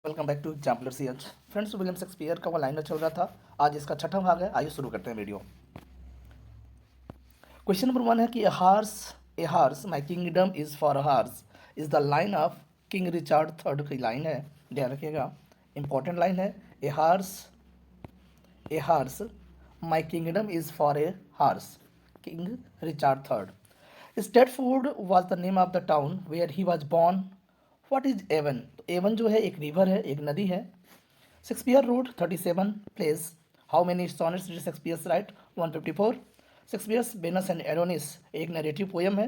Welcome back to exemplar C H. Friends, William Shakespeare का वो liner चल रहा था। आज इसका छठा भाग है। आइए शुरू करते हैं वीडियो। क्वेश्चन नंबर 1 है कि a horse my kingdom is for a horse is the line of King Richard third की लाइन है। ध्यान रखिएगा, इंपॉर्टेंट लाइन है। A horse my kingdom is for a horse, King Richard third. Stratford was the name of the town where he was born. What is Avon? Avon जो है एक river है, एक नदी है। Shakespeare road 37 place. How many sonnets did Shakespeare right? 154। Shakespeare's Venus and एरोनिस एक narrative poem है।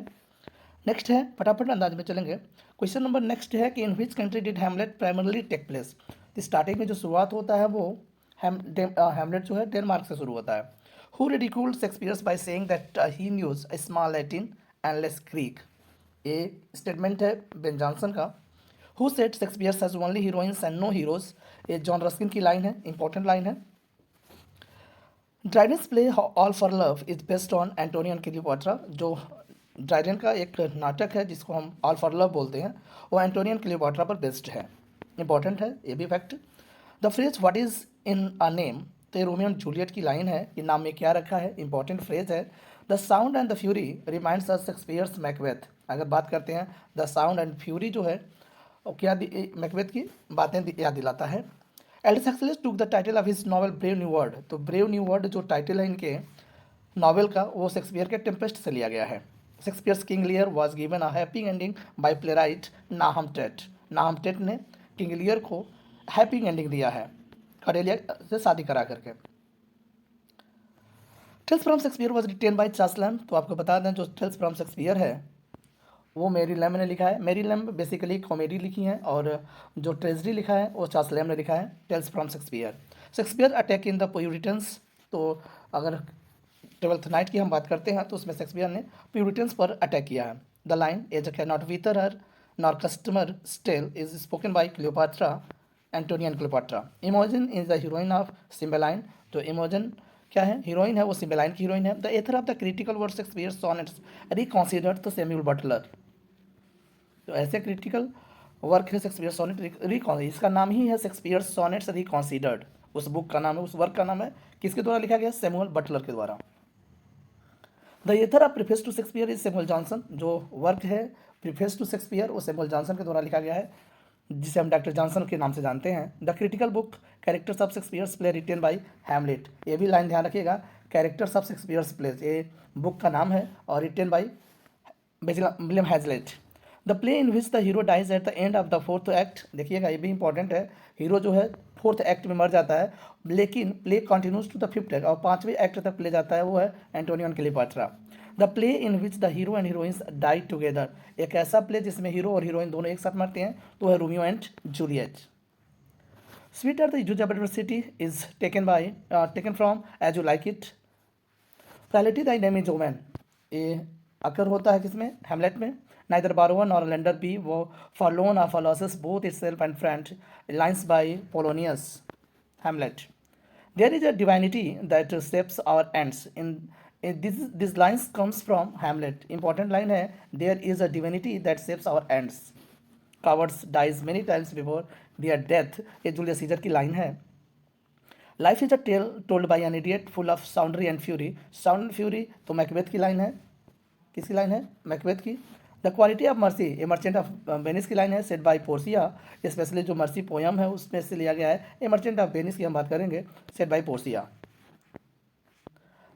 Next है, फटाफट अंदाज में चलेंगे। क्वेश्चन नंबर नेक्स्ट है कि in which country did Hamlet primarily take place. Starting में जो शुरुआत होता है वो हैमलेट जो है डेनमार्क से शुरू होता है। Who ridiculed Shakespeare's by saying that he knew small Latin and less Greek. ये स्टेटमेंट है बेन जॉनसन का। Who said Shakespeare has only heroines and no heroes. ये जॉन रस्किन की लाइन है, इंपॉर्टेंट लाइन है। Dryden's play All for Love is based on Antony and Cleopatra. जो Dryden का एक नाटक है जिसको हम ऑल फॉर लव बोलते हैं, वो एंटोनियन क्लियोपाट्रा पर बेस्ड है। इंपॉर्टेंट है ये भी fact. The phrase what is in a name, तो ये रोमियो एंड जूलियट की लाइन है कि नाम में क्या रखा है, इंपॉर्टेंट फ्रेज है। The sound and the fury reminds us Shakespeare's Macbeth. अगर बात करते हैं द साउंड एंड फ्यूरी जो है वो क्या मैकबेथ की बातें याद दिलाता है। Aldous Huxley took the title of his novel Brave New World. तो ब्रेव न्यू वर्ल्ड जो टाइटल है इनके नॉवल का, वो शेक्सपियर के टेम्पेस्ट से लिया गया है। Shakespeare's King Lear was given a happy ending by playwright Nahum Tate. Nahum Tate ने किंग लियर को हैप्पी एंडिंग दिया है करेलिया से शादी करा करके। Tales from Shakespeare was written by Charles Lamb. तो आपको बता दें जो टेल्स फ्रॉम शेक्सपियर है वो मेरी लैम्ब ने लिखा है। मेरी लैम्ब बेसिकली कॉमेडी लिखी है और जो ट्रेजडी लिखा है वो चार्ल्स लैम्ब ने लिखा है। Tales from Shakespeare. Shakespeare attack in the Puritans. तो अगर ट्वेल्थ नाइट की हम बात करते हैं तो उसमें शेक्सपियर ने प्यूरिटन्स पर अटैक किया है। The line age cannot wither her nor custom stale is spoken by Cleopatra, Antony and Cleopatra. Imogen is the heroine of Cymbeline. जो इमोजन क्या है, हीरोइन है, वो सिम्बेलाइन की हीरोइन है। The author of the critical word Shakespeare sonnets reconsidered the Samuel Butler. तो ऐसे critical work है शेक्सपियर सोनेट रिकॉन, इसका नाम ही है शेक्सपियर सोनेट्स रिकॉन्सिडर्ड। उस बुक का नाम है, उस वर्क का नाम है, किसके द्वारा लिखा गया? सैमुअल बटलर के द्वारा। The author of preface to Shakespeare is Samuel Johnson. जो वर्क है प्रीफेस टू शेक्सपियर वो सैमुअल जॉनसन के द्वारा लिखा गया है, जिसे हम डॉक्टर जॉनसन के नाम से जानते हैं। The critical book characters of Shakespeare's play written by Hamlet. ये भी लाइन ध्यान रखिएगा, कैरेक्टर्स ऑफ शेक्सपियर्स प्लेस ये बुक का नाम है और written by William Hazlitt. The play in which the hero dies at the end of the fourth act. देखिएगा ये भी इंपॉर्टेंट है। हीरो जो है फोर्थ एक्ट में मर जाता है, लेकिन play continues to the fifth act, और पांचवें एक्ट तक प्ले जाता है, वो है Antony and Cleopatra. The play in which the hero and heroines die together. एक ऐसा प्ले जिसमें हीरो और हीरोइन दोनों एक साथ मरते हैं, तो है Romeo and Juliet. Sweeter the usability is taken from as you like it. Reality the name is woman, ये अकर होता है किसमें? हैमलेट में। Neither borrower nor lender be वो for loan of loses both itself and friend lines by Polonius. Hamlet. There is a divinity that shapes our ends in this lines comes from Hamlet. Important line है, there is a divinity that shapes our ends, cowards die many times before their death. ये Julius Caesar की line है। Life is a tale told by an idiot full of sound and and fury. Sound and fury तो Macbeth की line है। किसकी line है? Macbeth की। The quality of mercy ये मर्चेंट ऑफ वेनिस की लाइन है, सेट बाय पोर्सिया। स्पेशली जो मर्सी पोयम है उसमें से लिया गया है। ये मर्चेंट ऑफ वेनिस की हम बात करेंगे, सेट बाय पोर्सिया।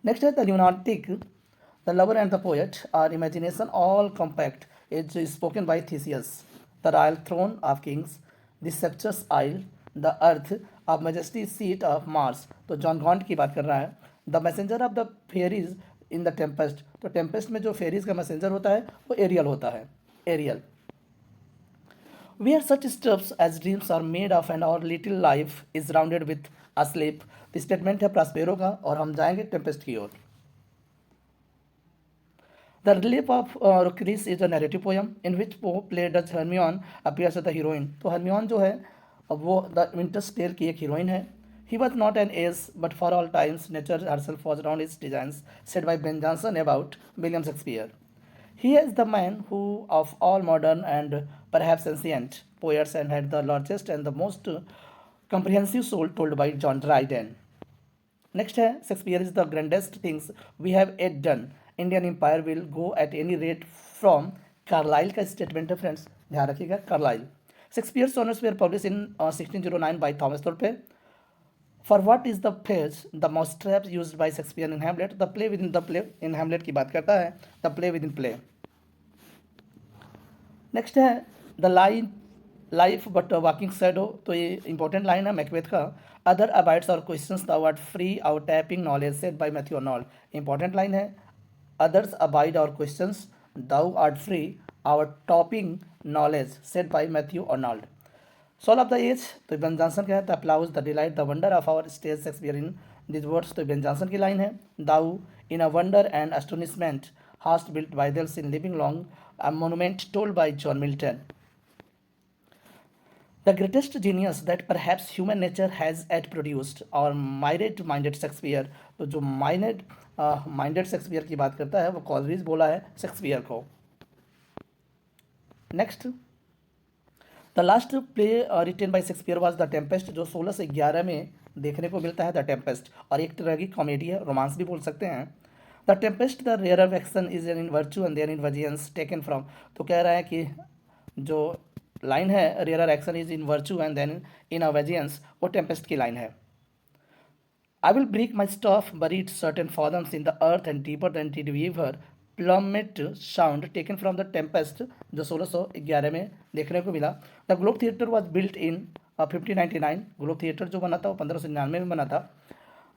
नेक्स्ट है the lunatic, the lover and the poet are imagination all compact is spoken by Theseus. The royal throne of kings, the सेप्चस isle, the earth of majesty seat of Mars. तो John Gaunt की बात कर रहा है। The messenger of the fairies in the Tempest. तो Tempest में जो फेरीज का मैसेंजर होता है वो एरियल होता है, Ariel. We are such stuffs as dreams are made of and our little life is rounded with a sleep. Statement है प्रास्पेरो का और हम जाएंगे टेम्पेस्ट की ओर। The relief of Chris is a narrative poem in which Pope played as Hermione appears as the heroine. तो Hermione जो है वो द विंटर्स टेल की एक हीरोइन है। He was not an ace, but for all times nature herself was around his designs, said by Ben Jonson about William Shakespeare. He is the man who, of all modern and perhaps ancient poets and had the largest and the most comprehensive soul told by John Dryden. Next है Shakespeare is the grandest things we have yet done. Indian empire will go at any rate from Carlyle का statement है friends, ध्यान रखिएगा Carlyle. Shakespeare sonnets were published in 1609 by Thomas Thorpe. For what is the phase the mousetrap used by Shakespeare in Hamlet. The play within the play, in Hamlet की बात करता है, the play within play. Next है the line life but walking shadow. तो ये important line है Macbeth का. Other abides our questions the word free our tapping knowledge said by Matthew Arnold. Important line है. Others abide our questions thou art free our topping knowledge said by Matthew Arnold. Soul of the age तो Ben Jonson का है. The applause the delight the wonder of our stage Shakespeare in these words तो Ben Johnson की line है. thou in a wonder and astonishment hast built Bibles in living long a monument told by John Milton. The greatest genius that perhaps human nature has yet produced और myriad minded Shakespeare. तो जो minded Shakespeare की बात करता है वो Coleridge बोला है शेक्सपियर को. Next the last play written by Shakespeare was the Tempest जो 1611 में देखने को मिलता है. द टेम्पेस्ट और एक तरह की कॉमेडी है, रोमांस भी बोल सकते हैं. The Tempest the rare action is in virtue and there in vengeance taken from. तो कह रहा है कि जो लाइन है rare action is in virtue and then in a vengeance वो टेम्पेस्ट की लाइन है. I will break my staff buried certain fathoms in the earth and deeper than did we ever plummet sound taken from the Tempest जो 1611 में देखने को मिला. The Globe Theatre was built in 1599. Globe Theatre जो बना था वो 1599 में बना था.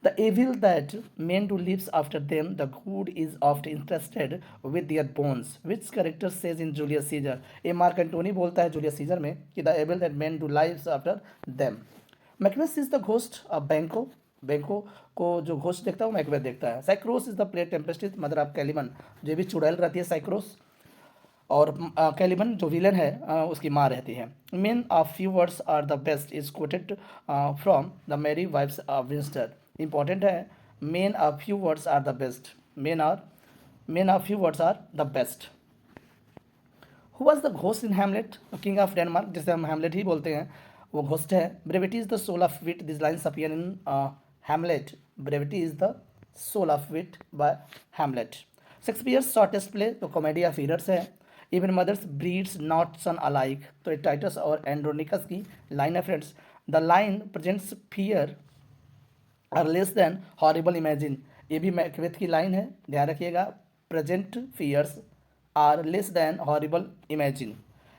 The evil that men do lives after them the good is oft interested with their bones which character says in Julius Caesar. A Mark Antony बोलता है Julius Caesar में कि the evil that men do lives after them. Macbeth is the ghost of Banquo. Banquo को जो ghost देखता है वो Macbeth देखता है. Sycorax is the play Tempest is mother of Caliban. जो भी चुड़ैल रहती है साइक्रोस और कैलिमन जो विलन है उसकी माँ रहती है. Men of few words are the best is quoted from the Merry Wives of Windsor. Important है. Men of few words are the best. Men of few words are the best. Who was the ghost in Hamlet. King of Denmark जिसे हम Hamlet ही बोलते हैं वो ghost है. Brevity is the soul of wit. This lines appear in Hamlet. Brevity is the soul of wit by Hamlet. Shakespeare's shortest play तो Comedy of Errors है. Even mothers breeds not son alike. तो Titus और Andronicus की line है friends. The line presents fear are less than horrible imagine. ये भी Macbeth की line है, ध्यान रखिएगा. Present fears are less than horrible imagine.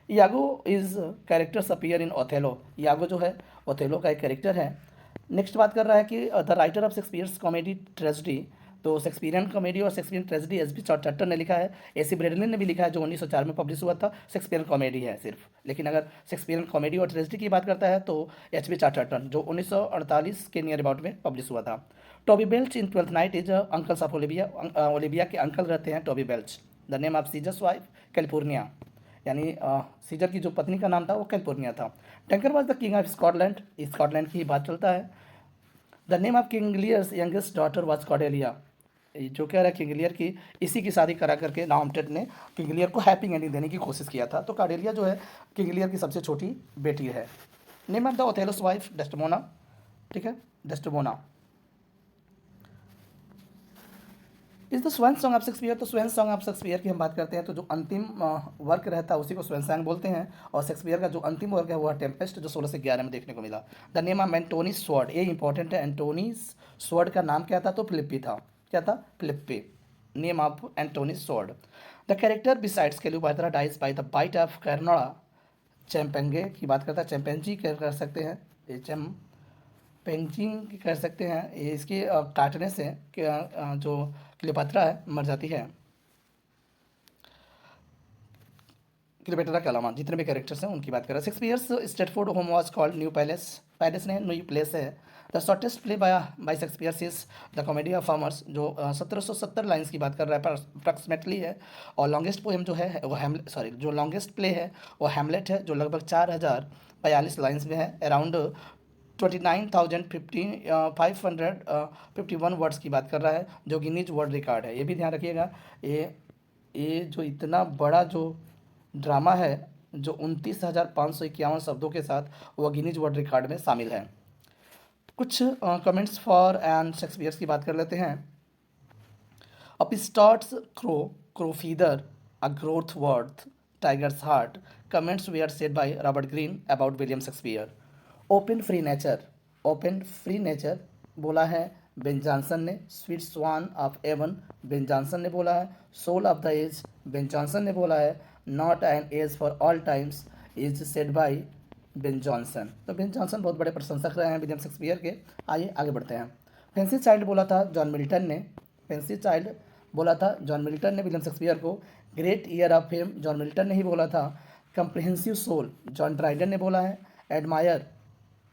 Iago is characters appear in Othello. Iago जो है ओथेलो का एक कैरेक्टर है. नेक्स्ट बात कर रहा है कि the writer of Shakespeare's comedy tragedy. तो शेक्सपियरियन कॉमेडी और शेक्सपियरियन ट्रेजेडी एस बी चॉर्टर ने लिखा है. एसी ब्रेडलिन ने भी लिखा है जो 1904 में पब्लिश हुआ था. शेक्सपियरियन कॉमेडी है सिर्फ, लेकिन अगर शेक्सपियरियन कॉमेडी और ट्रेजेडी की बात करता है तो एच बी चॉर्टर जो 1948 के नियर अबाउट में पब्लिश हुआ था. Toby Belch in Twelfth Night is uncles of Olivia. Olivia के अंकल रहते हैं Toby Belch. The name of Caesar's wife California, यानी सीजर की जो पत्नी का नाम था वो कैलिफोर्निया था. Duncan was the king of Scotland. Scotland की बात चलता है. The name of King Lear's youngest daughter was Cordelia. जो कह रहा है किंग लियर की इसी की शादी करा करके नाउमटेड ने किंग लियर को हैप्पी एंडिंग देने की कोशिश किया था. तो कॉर्डेलिया जो है किंग लियर की सबसे छोटी बेटी है. Name of the Othello's wife Desdemona. ठीक है, Desdemona is the swan song of Shakespeare. तो स्वैन सॉन्ग ऑफ शेक्सपियर की हम बात करते हैं तो जो अंतिम वर्क रहता है उसी को स्वैन सॉन्ग बोलते हैं. और शेक्सपियर का जो अंतिम वर्क है वो है टेम्पेस्ट जो 1611 में देखने को मिला. The name of Antony sword. ये इंपॉर्टेंट है. एंटोनी स्वॉर्ड का नाम क्या था तो फिलिप्पी था. क्या था? Philippi. Name of Antony sword. The character besides Cleopatra dies by the bite of कर्नोड़ा. चैंपेंगे की बात करता है. चैंपेंजी कर सकते हैं, पेंजिंग कर सकते हैं. ये इसके काटने से जो क्लियोपात्रा है मर जाती है. क्लियोपेट्रा के अलावा जितने भी कैरेक्टर्स हैं उनकी बात कर रहे हैं. Shakespeare's Stratford home was called new palace. Palace ने न्यू प्लेस है. The shortest play by Shakespeare's is the comedy of farmers जो 1770 लाइन्स की बात कर रहा है अप्रॉक्सीमेटली है. और लॉन्गेस्ट पोएम जो है वो जो लॉन्गेस्ट प्ले है वो हैमलेट है जो लगभग 4042 लाइन्स में है. अराउंड 29,551 वर्ड्स की बात कर रहा है जो गिनीज वर्ल्ड रिकॉर्ड है. ये भी ध्यान रखिएगा. ये जो इतना बड़ा जो ड्रामा है जो 29,551 शब्दों के साथ वह गिनीज वर्ल्ड रिकॉर्ड में शामिल है। कुछ कमेंट्स फॉर एंड शेक्सपियर्स की बात कर लेते हैं। Upstart's crow feather, a growth worth, tiger's heart. Comments were said by Robert Greene about William Shakespeare. Open free nature बोला है बेन जॉनसन ने। Sweet swan of Avon Ben Jonson ने बोला है। Soul of the age Ben Jonson ने बोला है। Not an age for all times is said by Ben Jonson. तो बेन जॉनसन बहुत बड़े प्रशंसक रहे हैं विलियम शेक्सपियर के। आइए आगे बढ़ते हैं। फैंसी चाइल्ड बोला था जॉन मिल्टन ने। फैंसी चाइल्ड बोला था जॉन मिल्टन ने विलियम शेक्सपियर को। Great year of fame John Milton ने ही बोला था। कंप्रिहेंसिव सोल जॉन ड्राइडन ने बोला है। Admire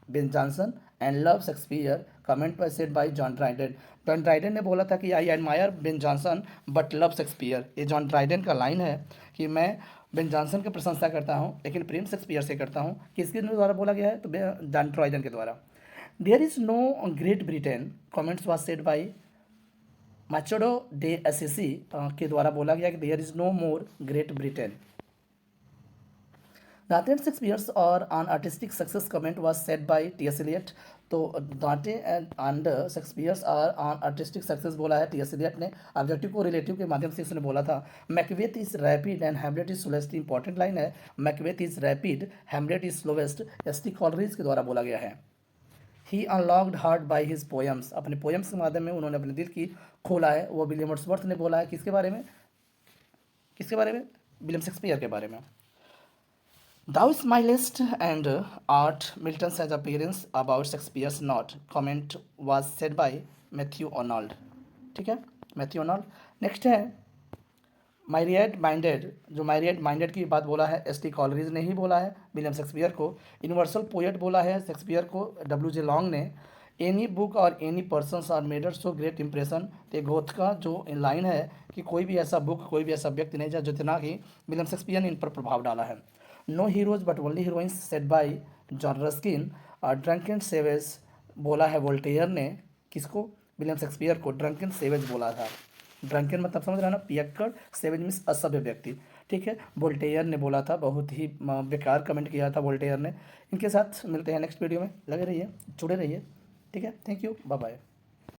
Ben Jonson and love Shakespeare comment पर said by John Dryden. John Dryden ने बोला था कि I admire Ben Jonson but love Shakespeare. ये जॉन ड्राइडन का लाइन है कि मैं बेन जॉनसन की प्रशंसा करता हूँ लेकिन प्रेम शेक्सपियर से करता हूँ। किसके द्वारा बोला गया है? तो जॉन ड्राइडन के द्वारा। There is no Great Britain comments was said by Machado de Assis के द्वारा बोला गया कि there is no more Great Britain. Dante and Shakespeare's or on artistic success comment was said by T S. Eliot. तो Dante and Shakespeare's or on artistic success बोला है T S. Eliot ने। Objective को रिलेटिव के माध्यम से इसने बोला था। Macbeth is rapid and Hamlet is slowest. Important line है। Macbeth is rapid, Hamlet is slowest. S T. Coleridge के द्वारा बोला गया है। He unlocked heart by his poems. अपने पोएम्स के माध्यम में उन्होंने अपने दिल की खोला है। वो विलियम वर्ड्सवर्थ ने बोला है। किसके बारे में? किसके बारे में? विलियम शेक्सपियर के बारे में। Thou smilest and art Milton's has appearance about Shakespeare's not comment was said by Matthew Arnold. ठीक है, मैथ्यू ओनाल्ड। नेक्स्ट है माइरियड माइंडेड। जो माइरियड माइंडेड की बात बोला है एस.टी. कॉलरिज ने ही बोला है विलियम शेक्सपियर को। यूनिवर्सल पोएट बोला है शेक्सपियर को W.J. लॉन्ग ने। Any book or any person are made a so great impression. तो गोथ का जो लाइन है कि कोई भी ऐसा बुक, कोई भी ऐसा व्यक्ति नहीं जितना कि विलियम शेक्सपियर ने इन पर प्रभाव डाला है। No heroes but only heroines said by John Ruskin. Drunken savage बोला है वोल्टेयर ने। किसको? विलियम शेक्सपियर को ड्रंकन सेवेज बोला था। ड्रंकन मतलब समझ रहा ना, पियक्कड़। सेवेज मीन्स असभ्य व्यक्ति। ठीक है, वोल्टेयर ने बोला था। बहुत ही बेकार कमेंट किया था वोल्टेयर ने। इनके साथ मिलते हैं नेक्स्ट वीडियो में। लगे रहिए, जुड़े रहिए। ठीक है, थैंक यू, बाय बाय।